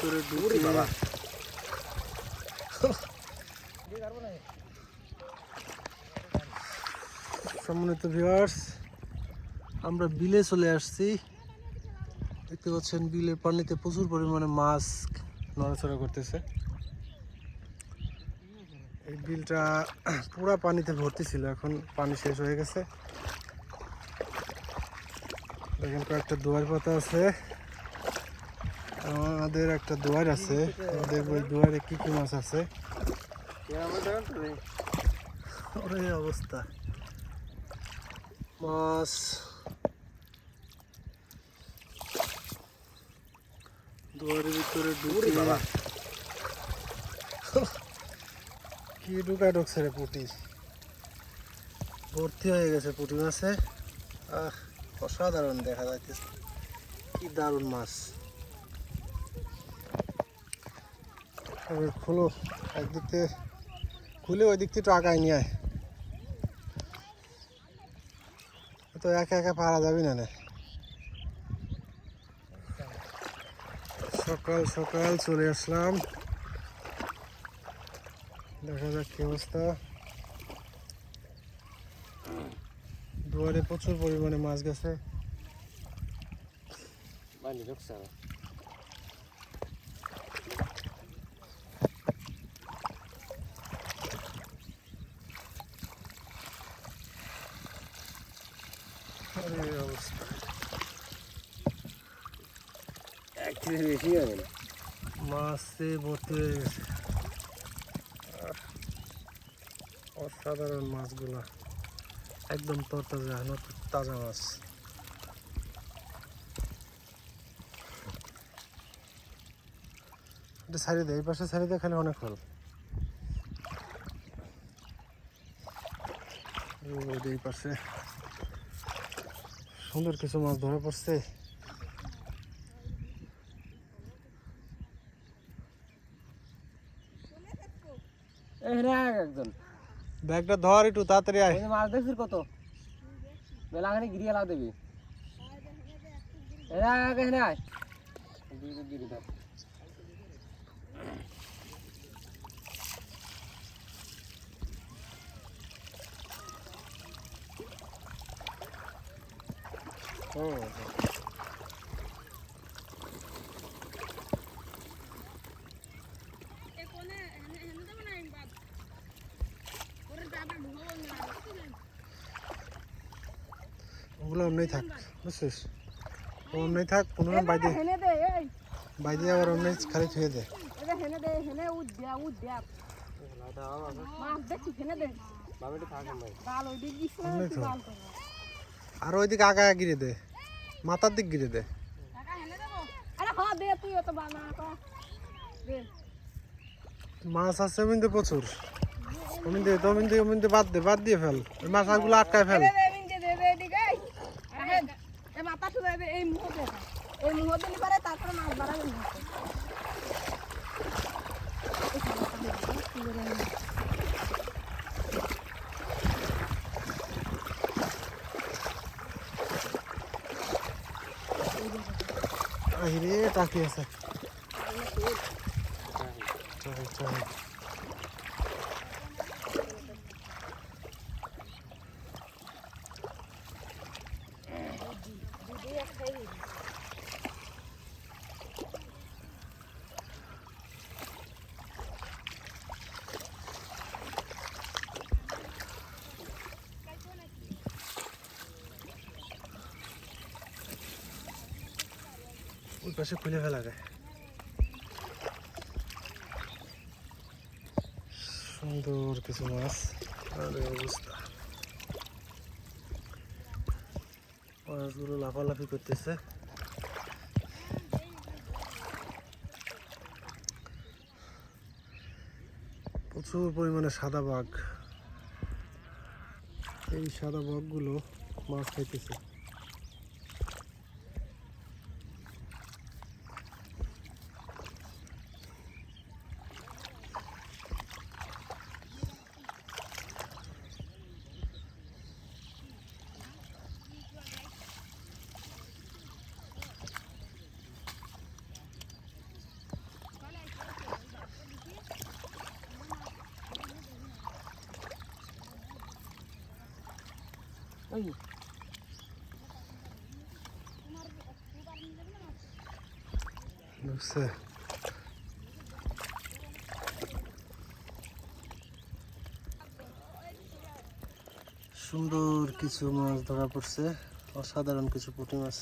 ভিতরে ঢুকে বাবা সম্মানিত ভিউয়ার্স, আমরা বিলে চলে আসছি। দেখতে পাচ্ছেন বিলের পানিতে প্রচুর পরিমাণে মাছ নড়াচড়া করতেছে। এই বিলটা পুরা পানিতে ভর্তি ছিল, এখন পানি শেষ হয়ে গেছে। দেখেন কয়েকটা দোয়ার পাতা আছে, আমাদের একটা দোয়ার আছে, দেখবো এই দোয়ারে কি কি মাছ আছে। ওরে অবস্থা, মাছ দোয়ারের ভিতরে ঢুকে বাবা কি ঢুকায় ঢুকছে রে, পুঁটি ভর্তি হয়ে গেছে পুঁটি মাছে। অসাধারণ দেখা যাইতেছে, কি দারুণ মাছ। খুলো, একদিক থেকে খুলে ওই দিক থেকে একটু আগায় নিয়ে আয়, তো একা একা পারা যাবি না। সকাল সকাল চলে আসলাম, দেখা যাক কি অবস্থা। দুয়ারে প্রচুর পরিমাণে মাছ গেছে। অবস্থা মাছে ভর্তি হয়ে গেছে, অসাধারণ মাছগুলা, একদম তরতাজা নতুন তাজা মাছ। এটা ছাড়ি দেয়, এই পাশে ছাড়ি দিয়ে খালি অনেক ফল। এই পাশে সুন্দর কিছু মাছ ধরা পড়ছে। একজন ব্যাগটা ধর একটু তাড়াতাড়ি আয়। মাছ দেখছিস কত মেলাখানি গিরিয়ে লাভ দেবি। ওগুলো অমনি থাক, বুঝছিস, অমনি থাক, কোনো বাইরে বাইরে আবার অমনি খালি খেয়ে দে। আর ওইদিকে আগা গিরে দে, মাথার দিক গিরে দে। মাছ আছে কিন্তু প্রচুর, বাদ দিয়ে ফেল, মাছগুলো আটকায় ফেল। তারপরে মাছ বাড়াবেন আহিরে টাকি আছে, ওই পাশে খুলে ফেলা যায়। সুন্দর কিছু মাছ, আর অবস্থা মাছগুলো লাফালাফি করতেছে। প্রচুর পরিমাণে সাদা বাঘ, এই সাদা বাঘগুলো মাছ খাইতেছে। ওই ঢুকছে। সুন্দর কিছু মাছ ধরা পড়ছে, অসাধারণ কিছু পুঁটি মাছ।